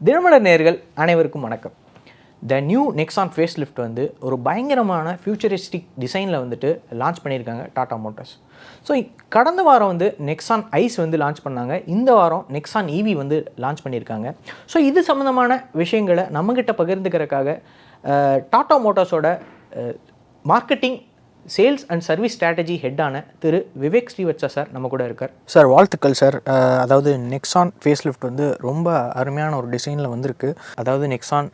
தினமலர் நேயர்கள் அனைவருக்கும் வணக்கம். The new Nexon facelift வந்து ஒரு பயங்கரமான ஃபியூச்சரிஸ்டிக் டிசைனில் வந்துட்டு லான்ச் பண்ணியிருக்காங்க டாடா மோட்டார்ஸ். ஸோ கடந்த வாரம் வந்து நெக்ஸான் ஐஸ் வந்து லான்ச் பண்ணாங்க. இந்த வாரம் நெக்ஸான் ஈவி வந்து லான்ச் பண்ணியிருக்காங்க. ஸோ இது சம்மந்தமான விஷயங்களை நம்மக்கிட்ட பகிர்ந்துக்கிறதுக்காக டாடா மோட்டார்ஸோட marketing sales and service strategy ஹெட்டான திரு விவேக் ஸ்ரீவத்சா சார் நம்ம கூட இருக்கார். சார் வாழ்த்துக்கள் சார். அதாவது நெக்ஸான் ஃபேஸ் லிஃப்ட் வந்து ரொம்ப அருமையான ஒரு டிசைனில் வந்திருக்கு. அதாவது நெக்ஸான்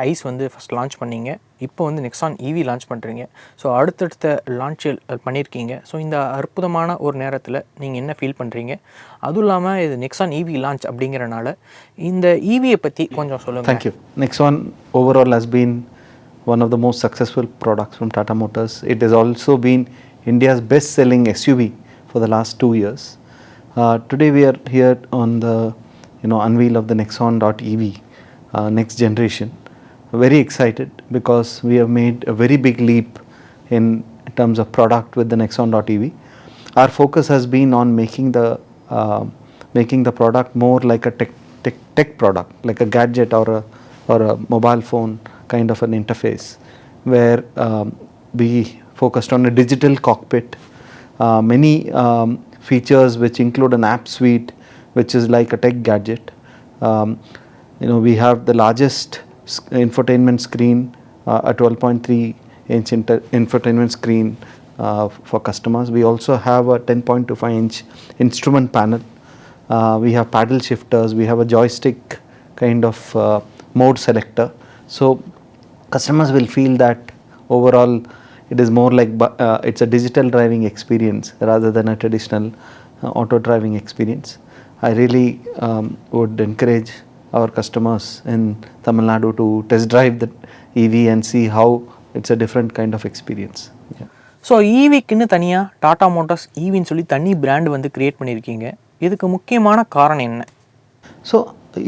ஐஸ் வந்து ஃபஸ்ட் லான்ச் பண்ணிங்க, இப்போ வந்து நெக்ஸான் ஈவி லான்ச் பண்ணுறீங்க. ஸோ அடுத்தடுத்த லான்ச் பண்ணியிருக்கீங்க. ஸோ இந்த அற்புதமான ஒரு நேரத்தில் நீங்கள் என்ன ஃபீல் பண்ணுறீங்க? அதுவும் இல்லாமல் இது நெக்ஸான் ஈவி லான்ச் அப்படிங்கிறனால இந்த ஈவியை பற்றி கொஞ்சம் சொல்லுங்கள். Thank you. Nexon overall has been one of the most successful products from Tata Motors. It has also been India's best-selling SUV for the last 2 years. Today we are here on the unveil of the Nexon.EV next generation. Very excited because we have made a very big leap in terms of product with the Nexon.EV. Our focus has been on making the product more like a tech product, like a gadget or a mobile phone kind of an interface, where we focused on a digital cockpit, many features which include an app suite which is like a tech gadget. We have the largest infotainment screen, a 12.3 inch infotainment screen for customers. We also have a 10.25 inch instrument panel. We have paddle shifters, we have a joystick kind of mode selector. So customers will feel that overall it is more like it's a digital driving experience rather than a traditional auto driving experience. I really would encourage our customers in Tamil Nadu to test drive the EV and see how it's a different kind of experience. So ஈவிக்குன்னு தனியாக Tata Motors ஈவின்னு சொல்லி தனி brand வந்து create பண்ணியிருக்கீங்க. இதுக்கு முக்கியமான காரணம் என்ன? So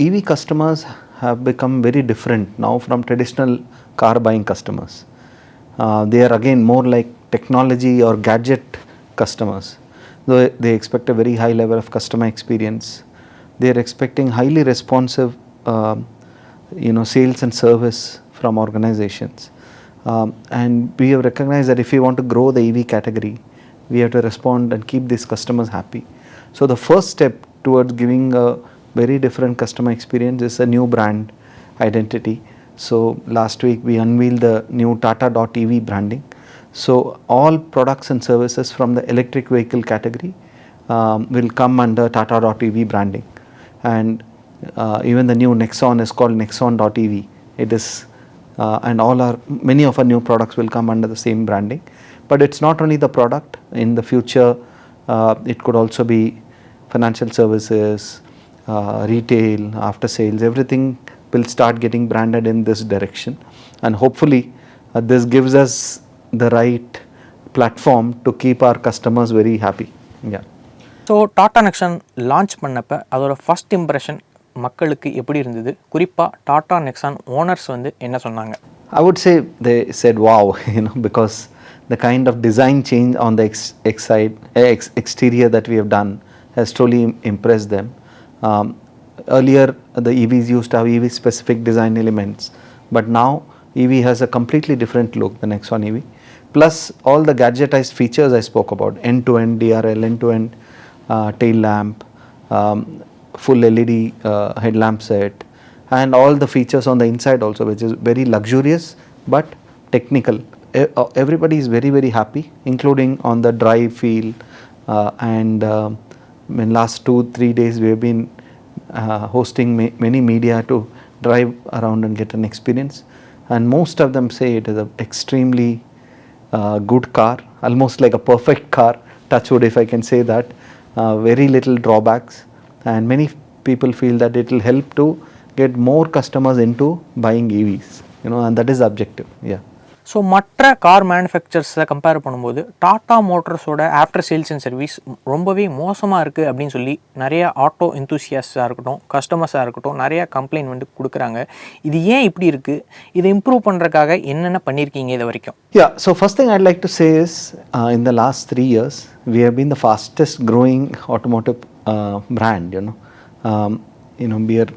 EV customers have become very different now from traditional car buying customers. They are again more like technology or gadget customers. Though they expect a very high level of customer experience, they are expecting highly responsive sales and service from organizations. And we have recognized that if we want to grow the EV category, we have to respond and keep these customers happy. So the first step towards giving a very different customer experience is a new brand identity. So last week we unveiled the new TATA.EV branding. So all products and services from the electric vehicle category will come under TATA.EV branding, and even the new Nexon is called Nexon.EV. It is and many of our new products will come under the same branding. But it's not only the product. In the future it could also be financial services, retail, after sales, everything will start getting branded in this direction, and hopefully this gives us the right platform to keep our customers very happy. So Tata Nexon launch பண்ணப்போ அதோட first impression மக்களுக்கு எப்படி இருந்தது? குறிப்பாக Tata Nexon owners வந்து என்ன சொன்னாங்க? I would say they said wow, because the kind of design change on the exterior that we have done has truly impressed them. Earlier the EVs used to have EV specific design elements, but now EV has a completely different look, the Nexon EV, plus all the gadgetized features I spoke about, end-to-end DRL, end-to-end tail lamp, full LED headlamp set, and all the features on the inside also, which is very luxurious but technical. Everybody is very, very happy, including on the drive feel, and in last 2-3 days we have been hosting many media to drive around and get an experience, and most of them say it is an extremely good car, almost like a perfect car, touch wood if I can say that. Very little drawbacks, and many people feel that it will help to get more customers into buying EVs, and that is the objective. So மற்ற car மேனுஃபேக்சர்ஸை compare பண்ணும்போது டாடா மோட்டர்ஸோட after sales and service ரொம்பவே மோசமாக இருக்குது அப்படின்னு சொல்லி நிறைய ஆட்டோ எந்தூசியாஸாக இருக்கட்டும், கஸ்டமர்ஸாக இருக்கட்டும், நிறையா கம்ப்ளைண்ட் வந்து கொடுக்குறாங்க. இது ஏன் இப்படி இருக்குது? இதை இம்ப்ரூவ் பண்ணுறதுக்காக என்னென்ன பண்ணியிருக்கீங்க இது வரைக்கும்? So first thing I'd like to say is in the last 3 years we have been the fastest growing automotive brand. We are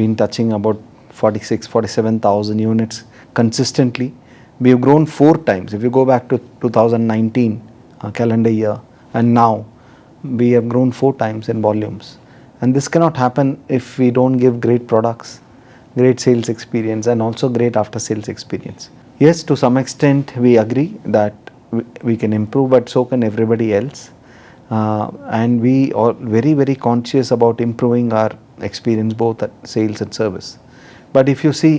been touching about 47,000 units consistently. We have grown 4 times. If you go back to 2019 calendar year and now, we have grown 4 times in volumes. And this cannot happen if we don't give great products, great sales experience, and also great after sales experience. Yes, to some extent we agree that we can improve, but so can everybody else. And we are very, very conscious about improving our experience both at sales and service. But if you see,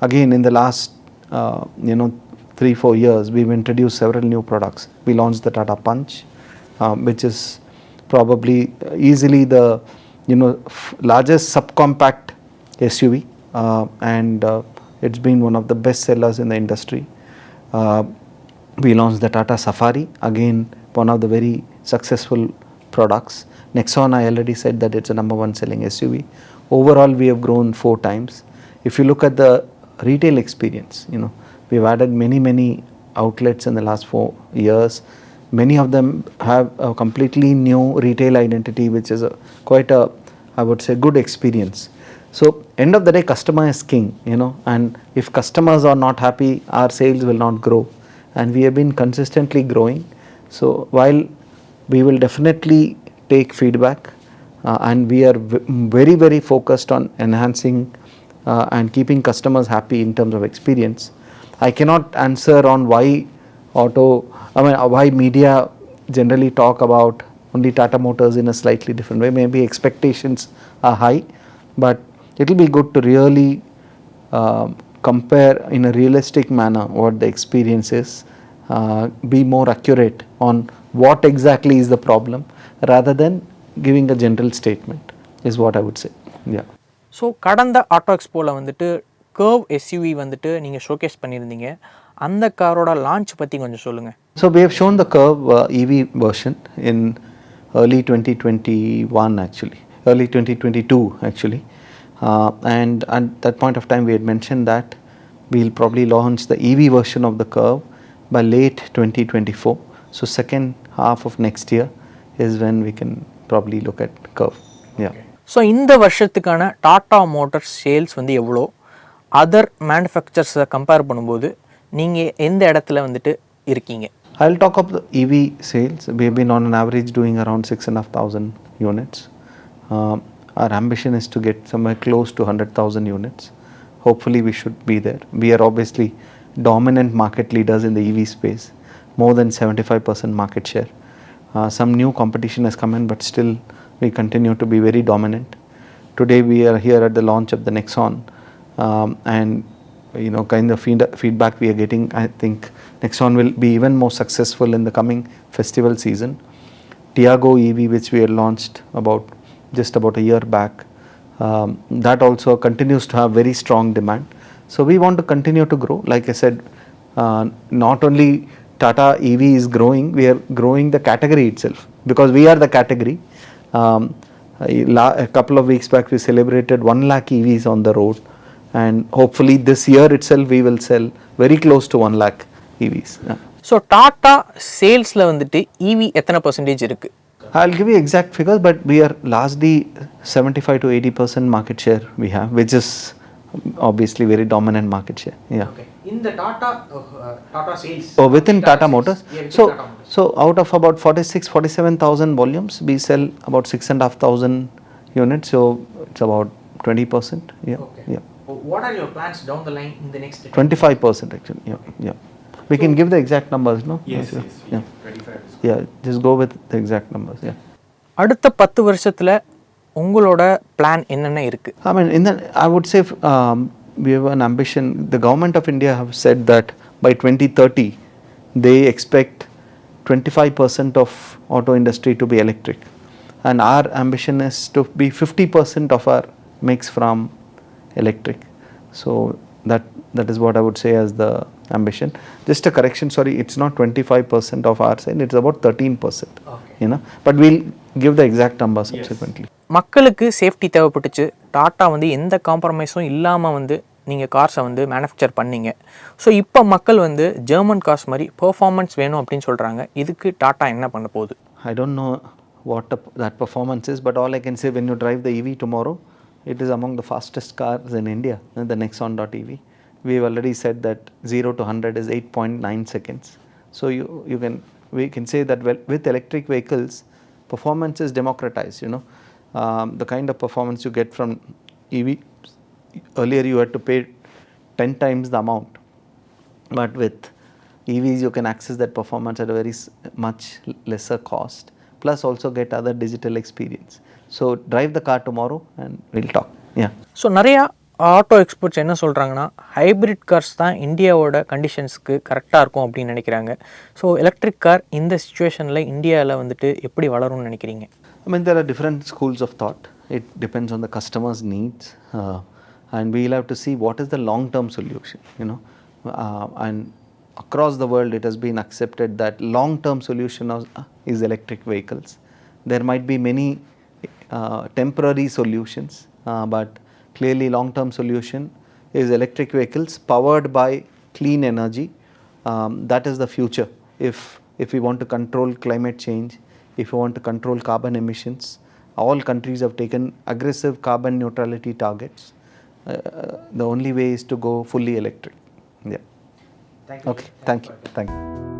again, in the last 3-4 years, we've introduced several new products. We launched the Tata Punch, which is probably easily the largest subcompact SUV, and it's been one of the best sellers in the industry. We launched the Tata Safari, again one of the very successful products. Nexon, I already said that it's a number 1 selling SUV. Overall, we have grown 4 times. If you look at the retail experience, we've added many outlets in the last 4 years. Many of them have a completely new retail identity, which is quite a, I would say, good experience. So end of the day, customer is king, and if customers are not happy, our sales will not grow. And we have been consistently growing. So while we will definitely take feedback, and we are very, very focused on enhancing and keeping customers happy in terms of experience, I cannot answer on why why media generally talk about only Tata Motors in a slightly different way. Maybe expectations are high, but it will be good to really compare in a realistic manner what the experience is, be more accurate on what exactly is the problem rather than giving a general statement is what I would say. Yeah. So கடந்த auto எக்ஸ்போவில் வந்துட்டு curve SUV வந்துட்டு நீங்கள் showcase பண்ணியிருந்தீங்க. அந்த காரோட launch பற்றி கொஞ்சம் சொல்லுங்கள். So we have shown the Curve EV version in early 2021 actually, early 2022 actually, and at that point of time we had mentioned that we'll probably launch the EV version of the Curve by late 2024. So second half of next year is when we can probably look at Curve. Yeah. So இந்த வருஷத்துக்கான Tata Motors sales வந்து எவ்வளோ, other மேனுஃபேக்சர்ஸை compare பண்ணும்போது நீங்கள் எந்த இடத்துல வந்துட்டு இருக்கீங்க? I'll talk of the EV sales. We have been on an average doing around 6,500 units. Our ambition is to get somewhere close to 100,000 units. Hopefully we should be there. We are obviously dominant market leaders in the EV space, more than 75% market share. Some new competition has come in, but still we continue to be very dominant. Today we are here at the launch of the Nexon, and kind of feedback we are getting, I think Nexon will be even more successful in the coming festival season. Tiago EV, which we had launched just about a year back, that also continues to have very strong demand. So we want to continue to grow. Like I said, not only Tata EV is growing, we are growing the category itself, because we are the category. A couple of weeks back we celebrated 1 lakh EVs on the road, and hopefully this year itself we will sell very close to 1 lakh EVs. So Tata சேல்ஸில் வந்துட்டு EV எத்தனை % இருக்குது? I'll give you exact figures, but we are largely 75 to 80% market share we have, which is obviously very dominant market share. Yeah. Okay. In the Tata sales. Oh, within Tata Motors. Yeah, within So Tata Motors. so out of about 47,000 volumes, we sell about 6,500 units. So it's about 20%. Yeah. Okay. Yeah. What are your plans down the line in the next 25% actually. Yeah. Yeah. We can give the exact numbers, no? Yes. Yeah. 25. Yeah. Just go with the exact numbers. Yeah. அடுத்த 10 வருஷத்தில் உங்களோட plan என்னென்ன இருக்குது? I mean, I would say we have an ambition. The government of India have said that by 2030, they expect 25% of auto industry to be electric, and our ambition is to be 50% of our mix from electric. So that is what I would say as the ambition. Just a correction, sorry, it's not 25% of our side, it's about 13%. Okay. But we'll give the exact number subsequently. மக்களுக்கு safety தேவைப்பட்டுச்சு. Tata வந்து எந்த காம்ப்ரமைஸும் இல்லாமல் வந்து நீங்கள் கார்ஸை வந்து manufacture பண்ணீங்க. So இப்போ மக்கள் வந்து ஜெர்மன் கார்ஸ் மாதிரி பெர்ஃபார்மன்ஸ் வேணும் அப்படின்னு சொல்கிறாங்க. இதுக்கு டாட்டா என்ன பண்ண போகுது? I don't know what that performance is, but all I can say, when you drive the EV tomorrow, it is among the fastest cars in India, the Nexon.ev. We've already said that 0 to 100 is 8.9 seconds. So we can say that with electric vehicles, performance is democratized. The kind of performance you get from EV, earlier you had to pay 10 times the amount, but with EVs you can access that performance at a very much lesser cost, plus also get other digital experience. So drive the car tomorrow and we'll talk. Yeah. So நிறையா auto experts என்ன சொல்கிறாங்கன்னா hybrid cars தான் இந்தியாவோட கண்டிஷன்ஸ்க்கு கரெக்டாக இருக்கும் அப்படின்னு நினைக்கிறாங்க. So electric car இந்த சுச்சுவேஷனில் இந்தியாவில் வந்துட்டு எப்படி வளரும்னு நினைக்கிறீங்க? I mean, there are different schools of thought. It depends on the customer's needs, and we'll have to see what is the long-term solution. And across the world, it has been accepted that long-term solution is electric vehicles. There might be many temporary solutions, but clearly long-term solution is electric vehicles powered by clean energy. That is the future. If we want to control climate change, if we want to control carbon emissions, all countries have taken aggressive carbon neutrality targets. The only way is to go fully electric. Yeah. Thank you. Okay. Thank you.